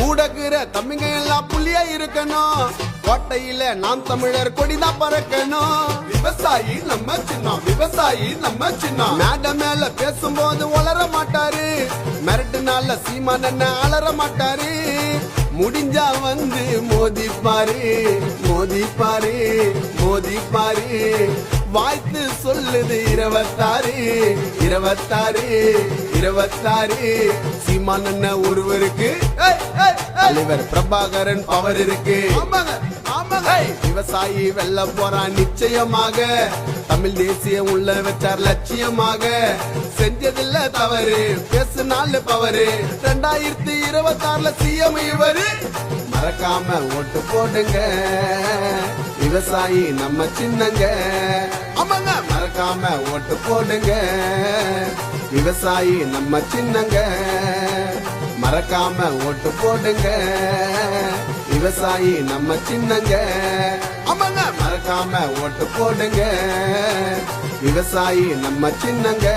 ஊடகுற தம்பிங்க எல்லாம் புள்ளியா இருக்கணும். கோட்டையில நாம் தமிழர் கொடிதான் பறக்கணும். விவசாயி நம்ம சின்ன, விவசாயி நம்ம சின்ன. மேட மேல பேசும்போது வளர மாட்டாரு, மிரட்டுனால சீமான் அலற மாட்டாரு. முடிஞ்சா வந்து மோதிப்பாரு, மோதிப்பாரு, மோதிப்பாரு. வாய்த்து சொல்லுது 26, 26, 26. சீமான் ஒருவருக்கு தலைவர் பிரபாகரன் பவர் இருக்கு. விவசாயி வெல்ல போறான் நிச்சயமாக. தமிழ் தேசியம் உள்ள வச்சார் லட்சியமாக. செஞ்சதில்ல தவறு, பேசுனால பவரு. 2026 சிஎம் இவரு. மறக்காம ஓட்டு போடுங்க, விவசாயி நம்ம சின்னங்க. ஆமாங்க, மறக்காம ஓட்டு போடுங்க, விவசாயி நம்ம சின்னங்க. மறக்காம ஓட்டு போடுங்க, விவசாயி நம்ம சின்னங்க. ஆமாங்க, மறக்காம ஓட்டு போடுங்க, விவசாயி நம்ம சின்னங்க.